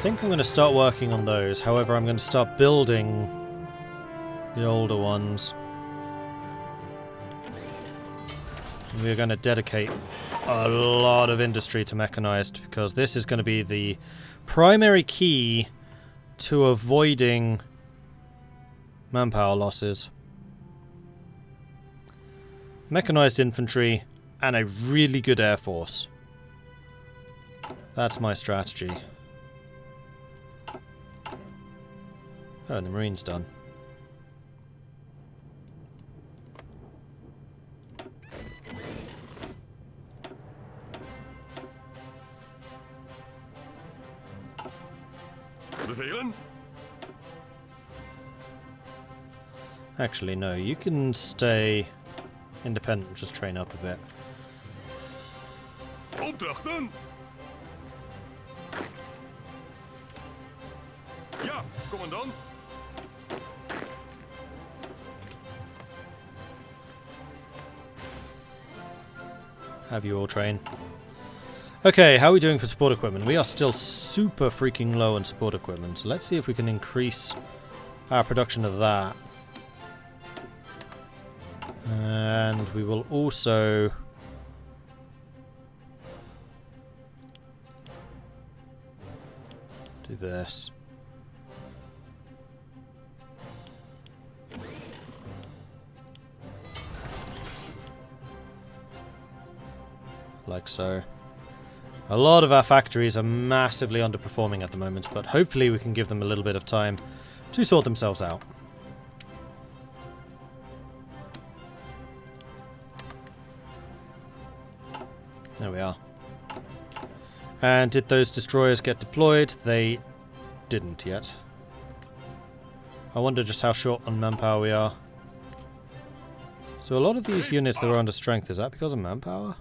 think I'm going to start working on those. However, I'm going to start building the older ones. We're going to dedicate a lot of industry to mechanized, because this is going to be the primary key to avoiding manpower losses. Mechanized infantry and a really good air force. That's my strategy. Oh, and the marine's done. Actually, no, you can stay independent, just train up a bit. Opdrachten! Ja, commandant! Have you all train. Okay, how are we doing for support equipment? We are still super freaking low on support equipment, so let's see if we can increase our production of that. And we will also do this. Like so. A lot of our factories are massively underperforming at the moment, but hopefully we can give them a little bit of time to sort themselves out. There we are. And did those destroyers get deployed? They didn't yet. I wonder just how short on manpower we are. So a lot of these units that are under strength, is that because of manpower?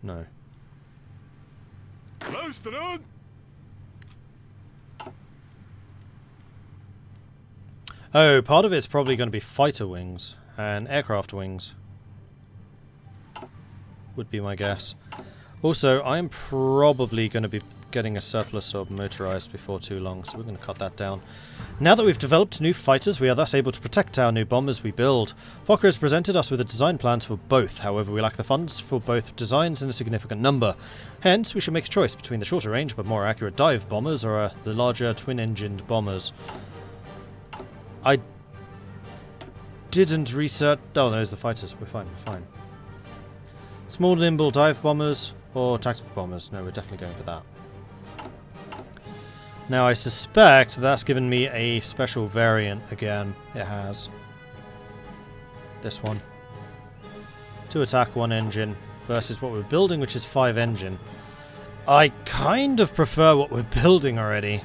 No. Oh, part of it's probably going to be fighter wings and aircraft wings. Would be my guess. Also, I'm probably going to be getting a surplus of motorized before too long, so we're going to cut that down. Now that we've developed new fighters, we are thus able to protect our new bombers we build. Fokker has presented us with a design plans for both, however we lack the funds for both designs in a significant number. Hence, we should make a choice between the shorter range but more accurate dive bombers or the larger twin-engined bombers. I didn't research... Oh, no, it's the fighters. We're fine, we're fine. Small, nimble dive bombers or tactical bombers? No, we're definitely going for that. Now, I suspect that's given me a special variant again. It has. This one. 2 attack, 1 engine versus what we're building, which is 5 engine. I kind of prefer what we're building already.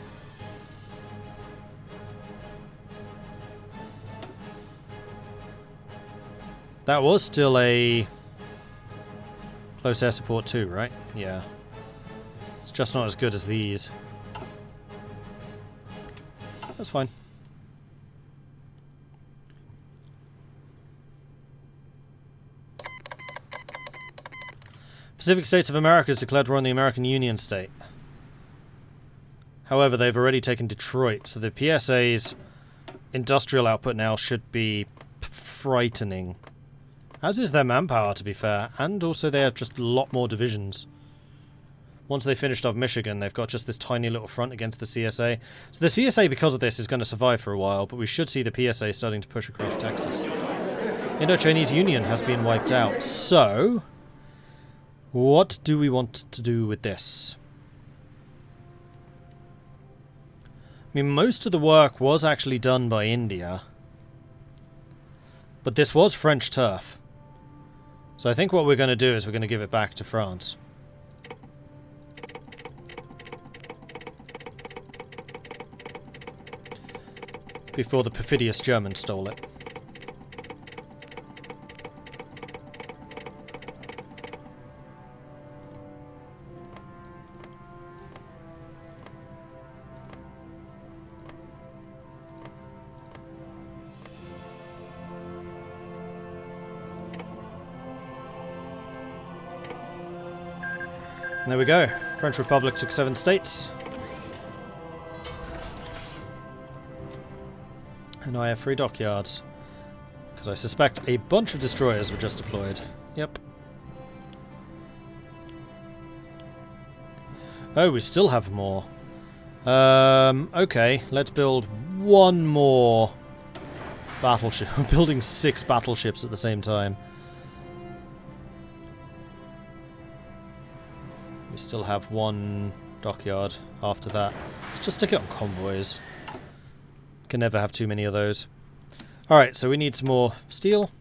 That was still a close air support too, right? Yeah. It's just not as good as these. That's fine. Pacific States of America has declared war on the American Union state. However, they've already taken Detroit, so the PSA's industrial output now should be frightening. As is their manpower, to be fair, and also they have just a lot more divisions. Once they finished off Michigan, they've got just this tiny little front against the CSA. So the CSA, because of this, is going to survive for a while, but we should see the PSA starting to push across Texas. Indo-Chinese Union has been wiped out, so what do we want to do with this? I mean, most of the work was actually done by India, but this was French turf. So I think what we're going to do is we're going to give it back to France. Before the perfidious Germans stole it. And there we go. French Republic took 7 states. And I have 3 dockyards. Because I suspect a bunch of destroyers were just deployed. Yep. Oh, we still have more. Okay, let's build one more battleship. I'm building 6 battleships at the same time. We still have 1 dockyard after that. Let's just stick it on convoys. Can never have too many of those. Alright, so we need some more steel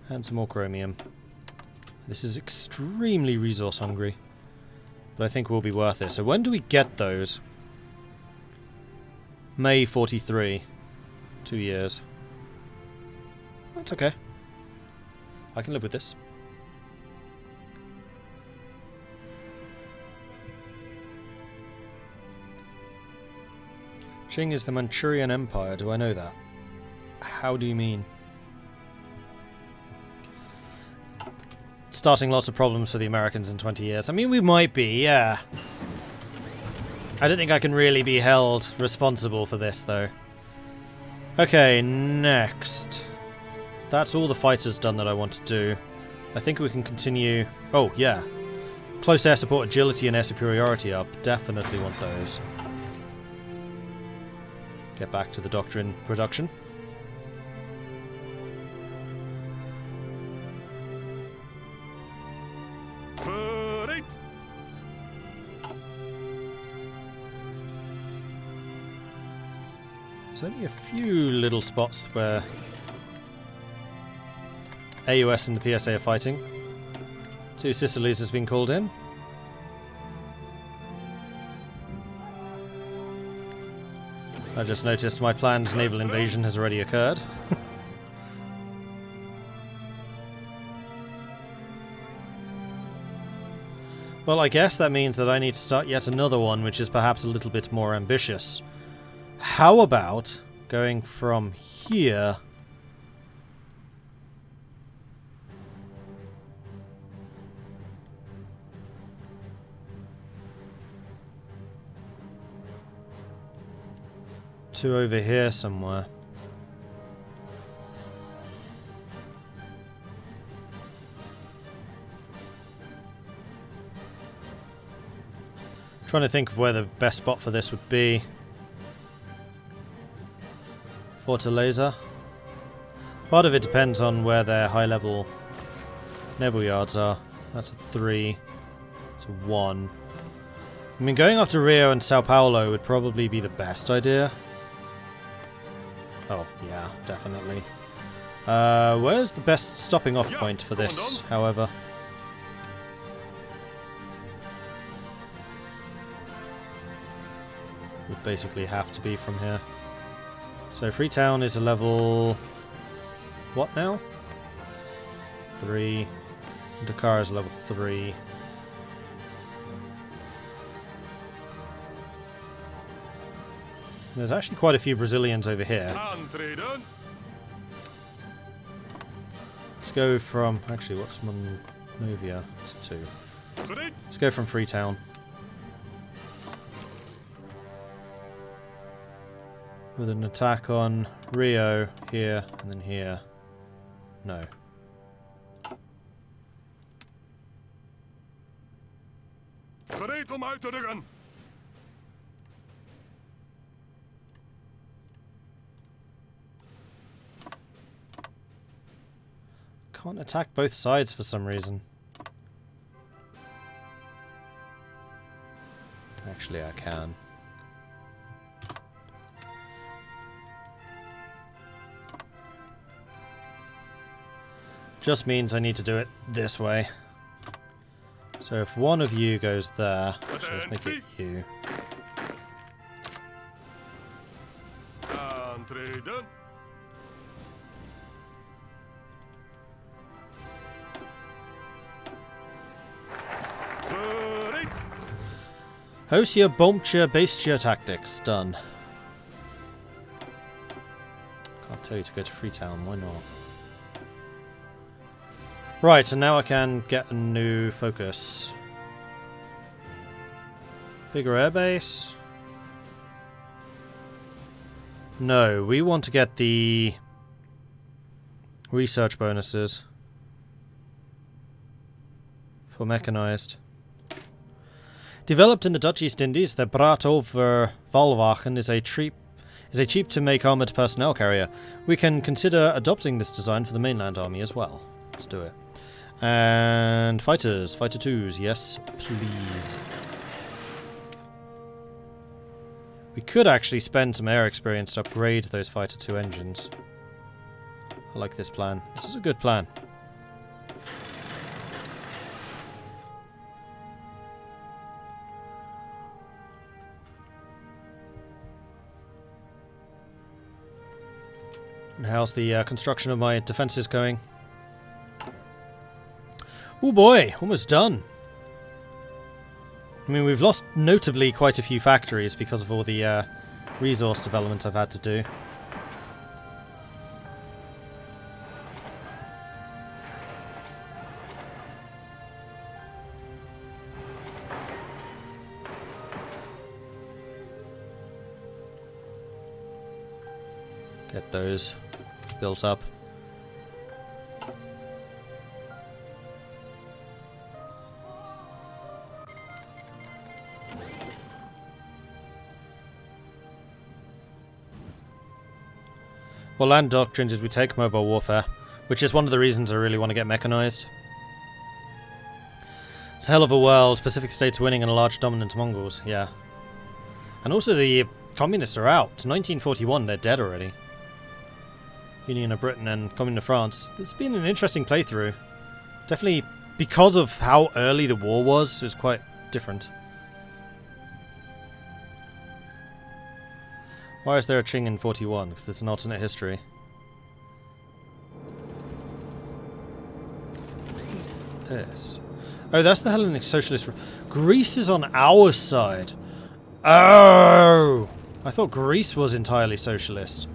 and some more chromium. This is extremely resource hungry, but I think will be worth it. So when do we get those? May 43. 2 years. That's okay. I can live with this. Qing is the Manchurian Empire, do I know that? How do you mean? Starting lots of problems for the Americans in 20 years. I mean, we might be, yeah. I don't think I can really be held responsible for this, though. Okay, next. That's all the fighters done that I want to do. I think we can continue... Oh, yeah. Close air support, agility, and air superiority up. Definitely want those. Get back to the doctrine production. Parade! There's only a few little spots where AUS and the PSA are fighting. 2 Sicilies has been called in. I just noticed my planned naval invasion has already occurred. Well, I guess that means that I need to start yet another one, which is perhaps a little bit more ambitious. How about going from here to over here somewhere? Trying to think of where the best spot for this would be. Fortaleza. Part of it depends on where their high-level naval yards are. That's a 3. It's a 1. I mean, going after Rio and Sao Paulo would probably be the best idea. Oh, yeah, definitely. Where's the best stopping off point for this, however? Would basically have to be from here. So Freetown is a level... what now? 3. Dakar is level 3. There's actually quite a few Brazilians over here. Let's go from... actually, what's Monrovia? It's a 2. Let's go from Freetown. With an attack on Rio, here, and then here. No. Gereed om uit te rukken. Can't attack both sides for some reason. Actually, I can. Just means I need to do it this way. So if one of you goes there, actually, let's make it you. Aantreden. Gereed. Hosia Bombtje Bastia tactics done. Can't tell you to go to Freetown, why not? Right, and now I can get a new focus. Bigger airbase. No, we want to get the research bonuses for mechanized. Developed in the Dutch East Indies, the Brat over Walwagen is a cheap to make armoured personnel carrier. We can consider adopting this design for the mainland army as well. Let's do it. And fighters, fighter 2s, yes, please. We could actually spend some air experience to upgrade those fighter 2 engines. I like this plan. This is a good plan. And how's the construction of my defences going? Oh boy, almost done. I mean, we've lost notably quite a few factories because of all the resource development I've had to do. Get those built up. Well, land doctrines is we take mobile warfare, which is one of the reasons I really want to get mechanized. It's a hell of a world. Pacific states winning and a large dominant Mongols, yeah. And also the communists are out. 1941, they're dead already. Union of Britain and Commune of France. It's been an interesting playthrough. Definitely because of how early the war was, it was quite different. Why is there a Qing in 41? Because there's an alternate history. This. Oh, that's the Hellenic Socialist. Greece is on our side. Oh! I thought Greece was entirely socialist.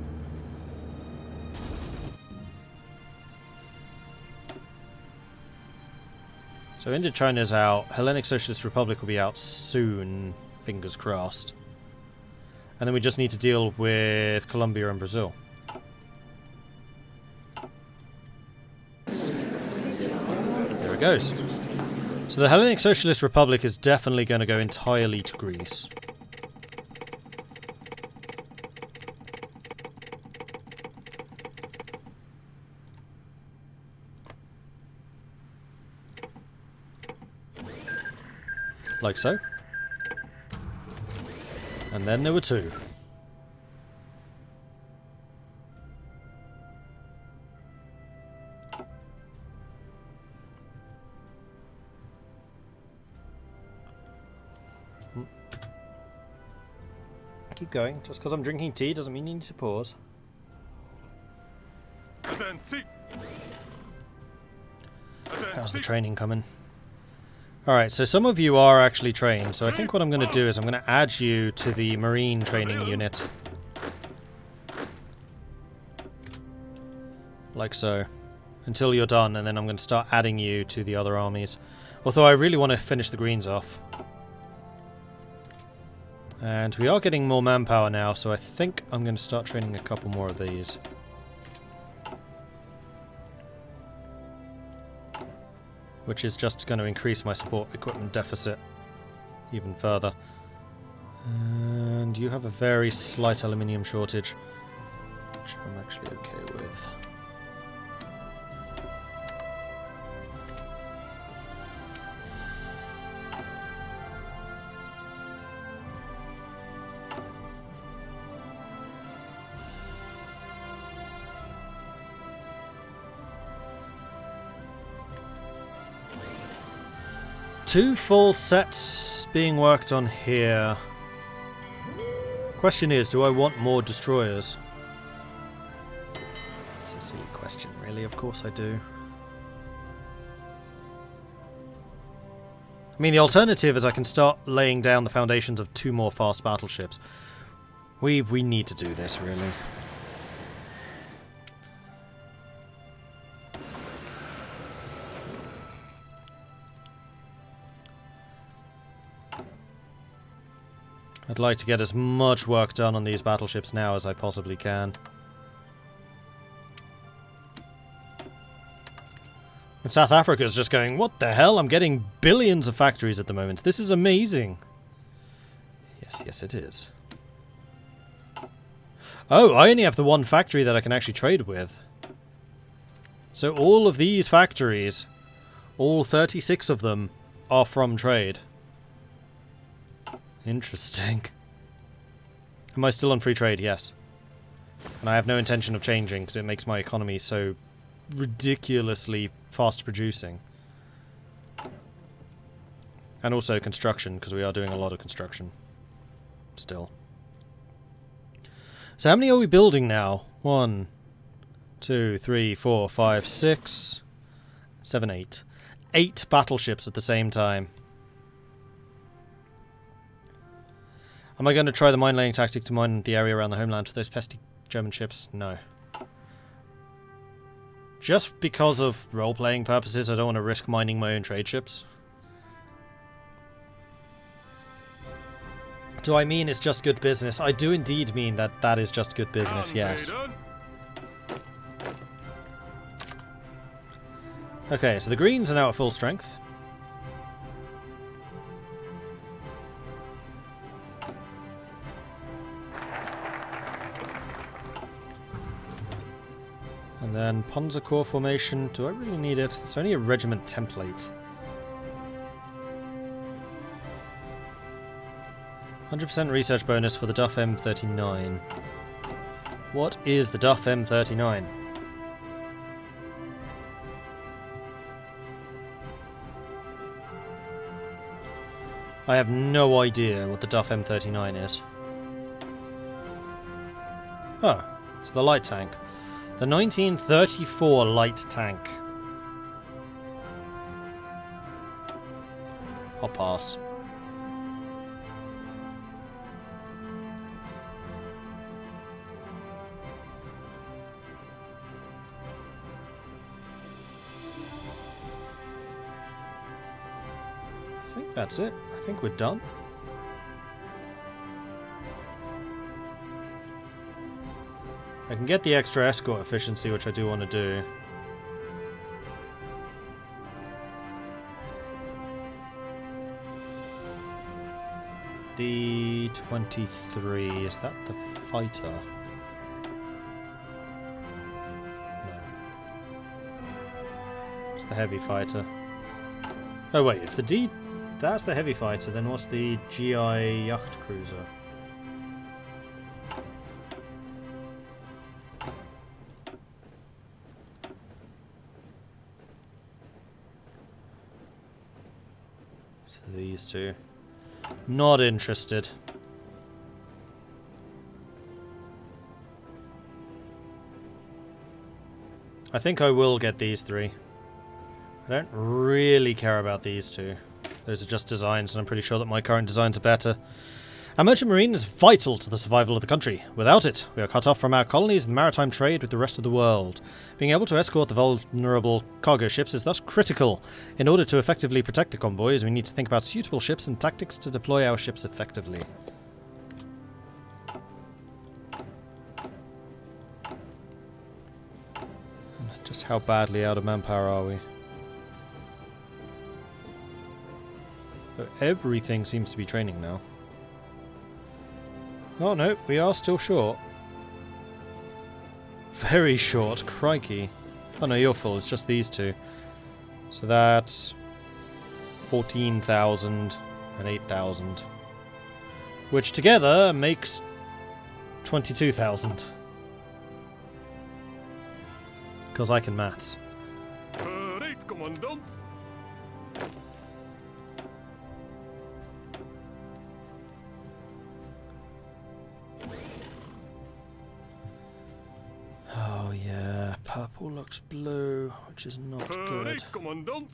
So Indochina's out. Hellenic Socialist Republic will be out soon. Fingers crossed. And then we just need to deal with Colombia and Brazil. There it goes. So the Hellenic Socialist Republic is definitely going to go entirely to Greece. Like so. And then there were two. Keep going. Just because I'm drinking tea doesn't mean you need to pause. How's the training coming? Alright, so some of you are actually trained, so I think what I'm going to do is I'm going to add you to the Marine training unit. Like so. Until you're done, and then I'm going to start adding you to the other armies. Although I really want to finish the Greens off. And we are getting more manpower now, so I think I'm going to start training a couple more of these. Which is just going to increase my support equipment deficit even further. And you have a very slight aluminium shortage, which I'm actually okay with. Two full sets being worked on here. Question is, do I want more destroyers? It's a silly question, really. Of course I do. I mean, the alternative is I can start laying down the foundations of two more fast battleships. We need to do this, really. I'd like to get as much work done on these battleships now as I possibly can. And South Africa's just going, what the hell? I'm getting billions of factories at the moment. This is amazing. Yes, yes it is. Oh, I only have the one factory that I can actually trade with. So all of these factories, all 36 of them, are from trade. Interesting. Am I still on free trade? Yes. And I have no intention of changing because it makes my economy so ridiculously fast producing. And also construction, because we are doing a lot of construction. Still. So how many are we building now? 1, 2, 3, 4, 5, 6, 7, 8. 8 battleships at the same time. Am I going to try the mine-laying tactic to mine the area around the homeland for those pesky German ships? No. Just because of role-playing purposes, I don't want to risk mining my own trade ships. Do I mean it's just good business? I do indeed mean that that is just good business, yes. Okay, so the Greens are now at full strength. And then Panzer Corps formation. Do I really need it? It's only a regiment template. 100% research bonus for the Duff M39. What is the Duff M39? I have no idea what the Duff M39 is. Oh, it's the light tank. The 1934 light tank. I'll pass. I think that's it. I think we're done. I can get the extra escort efficiency, which I do want to do. D23, is that the fighter? No. It's the heavy fighter. Oh wait, if the D... that's the heavy fighter, then what's the GI yacht cruiser? So these two. Not interested. I think I will get these three. I don't really care about these two. Those are just designs, and I'm pretty sure that my current designs are better. Our merchant marine is vital to the survival of the country. Without it, we are cut off from our colonies and maritime trade with the rest of the world. Being able to escort the vulnerable cargo ships is thus critical. In order to effectively protect the convoys, we need to think about suitable ships and tactics to deploy our ships effectively. Just how badly out of manpower are we? So everything seems to be training now. Oh no, we are still short. Very short, crikey. Oh no, you're full, it's just these two. So that's 14,000 and 8,000. Which together makes 22,000. Because I can maths. Bereid, commandant. Oh yeah, purple looks blue, which is not good. Bereid, commandant.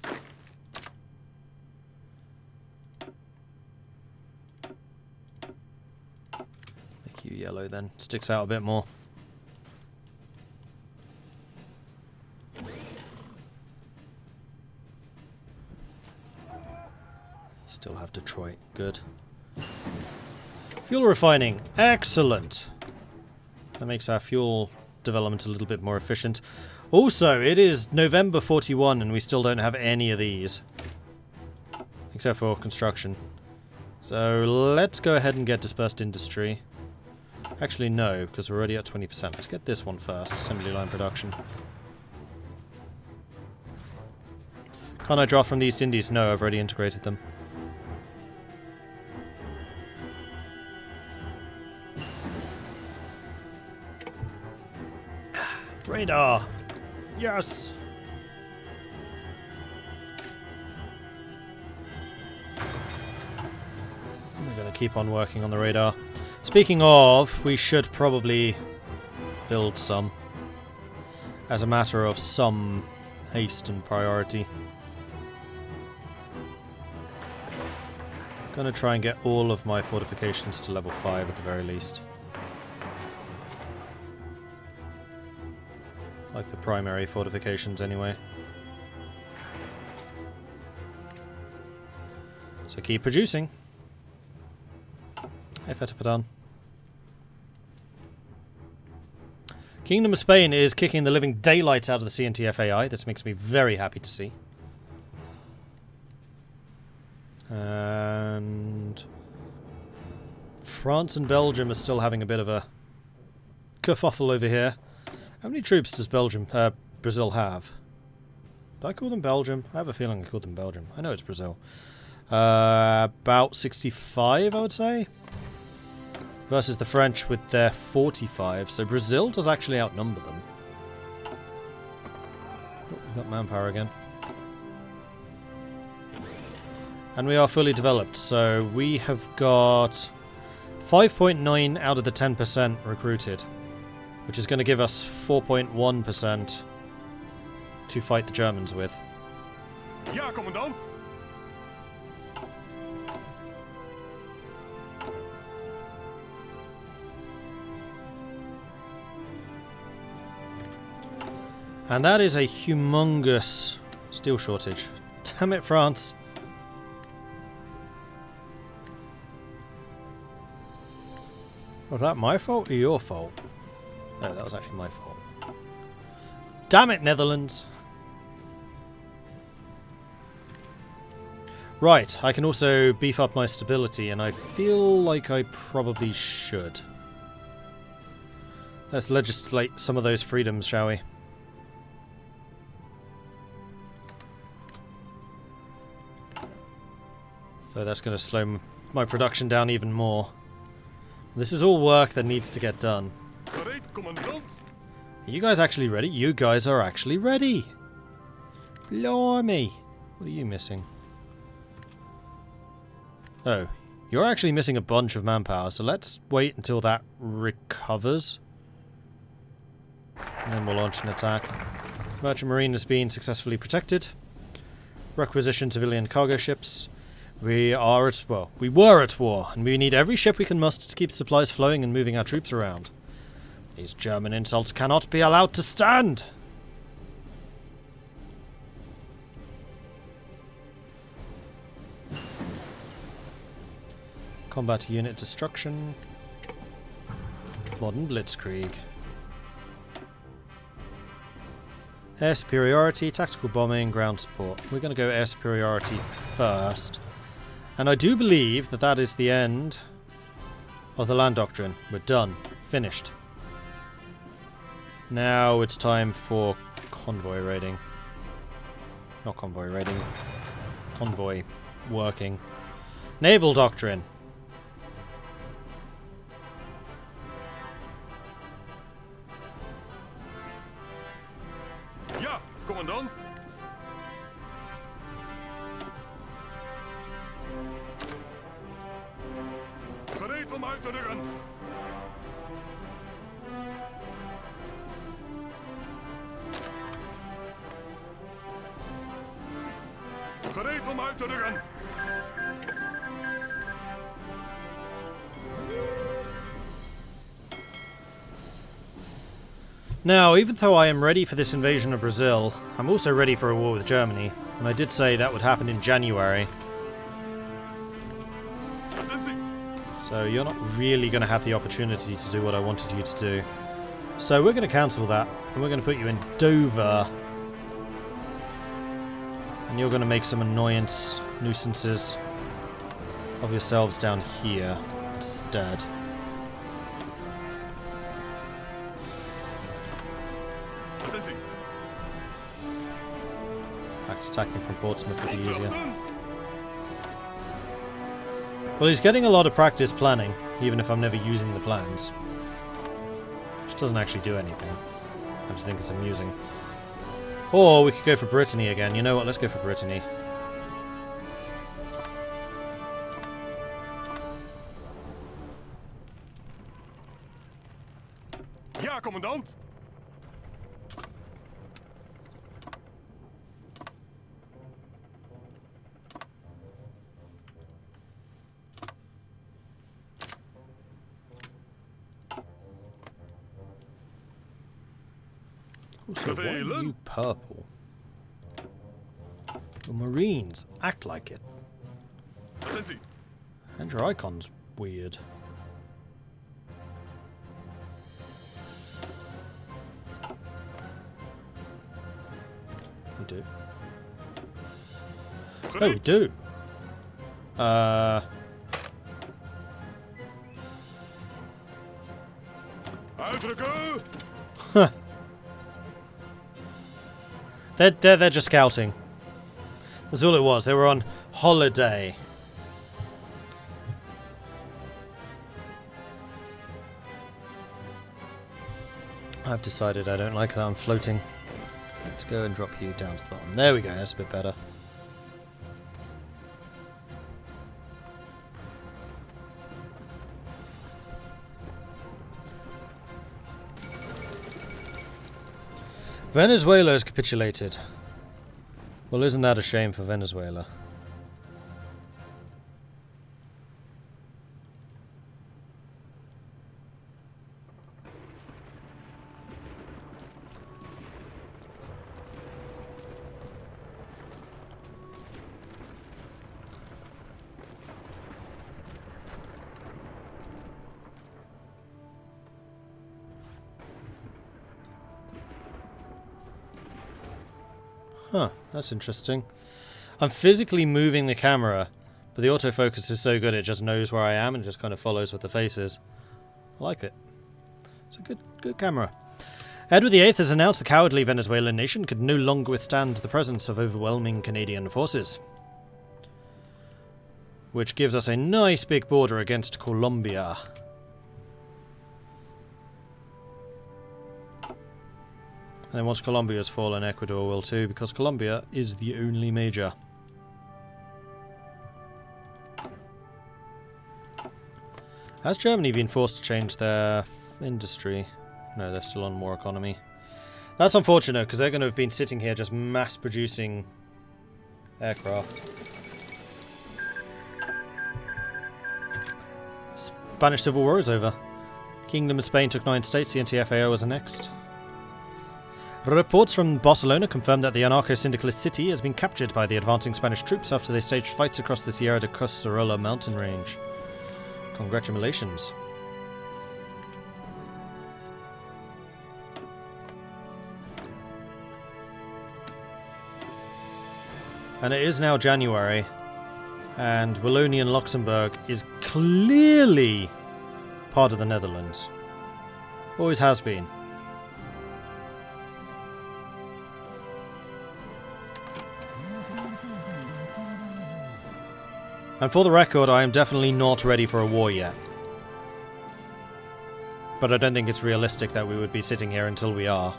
Make you yellow then. Sticks out a bit more. You still have Detroit. Good. Fuel refining. Excellent. That makes our fuel development a little bit more efficient. Also, it is November 41 and we still don't have any of these. Except for construction. So let's go ahead and get dispersed industry. Actually, no, because we're already at 20%. Let's get this one first. Assembly line production. Can't I draw from the East Indies? No, I've already integrated them. Radar! Yes! We're going to keep on working on the radar. Speaking of, we should probably build some. As a matter of some haste and priority. Gonna try and get all of my fortifications to level 5 at the very least. Like the primary fortifications anyway. So keep producing. Hey, Fetapadan. Kingdom of Spain is kicking the living daylights out of the CNTF AI. This makes me very happy to see. And France and Belgium are still having a bit of a kerfuffle over here. How many troops does Brazil have? Did I call them Belgium? I have a feeling I called them Belgium. I know it's Brazil. About 65, I would say. Versus the French with their 45. So Brazil does actually outnumber them. Oh, we've got manpower again. And we are fully developed, so we have got 5.9 out of the 10% recruited, which is going to give us 4.1% to fight the Germans with. Ja, commandant. And that is a humongous steel shortage. Damn it, France. Was that my fault or your fault? No, that was actually my fault. Damn it, Netherlands! Right, I can also beef up my stability, and I feel like I probably should. Let's legislate some of those freedoms, shall we? So that's going to slow my production down even more. This is all work that needs to get done. Are you guys actually ready? You guys are actually ready! Blimey! What are you missing? Oh, you're actually missing a bunch of manpower, so let's wait until that recovers. And then we'll launch an attack. Merchant Marine has been successfully protected. Requisition civilian cargo ships. We were at war, and we need every ship we can muster to keep supplies flowing and moving our troops around. These German insults cannot be allowed to stand! Combat unit destruction. Modern blitzkrieg. Air superiority, tactical bombing, ground support. We're going to go air superiority first. And I do believe that that is the end of the land doctrine. We're done. Finished. Now it's time for convoy raiding. Not convoy raiding. Convoy working. Naval doctrine. Ja, commandant. Gereed om uit te rukken. Gereed om uit te rukken. Now, even though I am ready for this invasion of Brazil, I'm also ready for a war with Germany, and I did say that would happen in January. So you're not really going to have the opportunity to do what I wanted you to do. So we're going to cancel that, and we're going to put you in Dover. And you're going to make some nuisances of yourselves down here instead. Attentie. Fact, attacking from Portsmouth would be easier. Well, he's getting a lot of practice planning, even if I'm never using the plans. Which doesn't actually do anything. I just think it's amusing. Or we could go for Brittany again. You know what? Let's go for Brittany. Ja, commandant. Also, why are you purple? The Marines act like it. Attentie. And your icon's weird. We do. Oh, we do. Uitdrukken. Huh. They're just scouting. That's all it was. They were on holiday. I've decided I don't like that I'm floating. Let's go and drop you down to the bottom. There we go. That's a bit better. Venezuela has capitulated. Well, isn't that a shame for Venezuela? Huh, that's interesting. I'm physically moving the camera, but the autofocus is so good it just knows where I am and just kind of follows with the faces. I like it. It's a good camera. Edward VIII has announced the cowardly Venezuelan nation could no longer withstand the presence of overwhelming Canadian forces. Which gives us a nice big border against Colombia. And then once Colombia's fallen, Ecuador will too, because Colombia is the only major. Has Germany been forced to change their industry? No, they're still on war economy. That's unfortunate, because they're going to have been sitting here just mass-producing aircraft. Spanish Civil War is over. Kingdom of Spain took 9 states, the NTFAO was annexed. Reports from Barcelona confirm that the anarcho-syndicalist city has been captured by the advancing Spanish troops after they staged fights across the Sierra de Costarrola mountain range. Congratulations. And it is now January, and Wallonia and Luxembourg is clearly part of the Netherlands. Always has been. And for the record, I am definitely not ready for a war yet. But I don't think it's realistic that we would be sitting here until we are.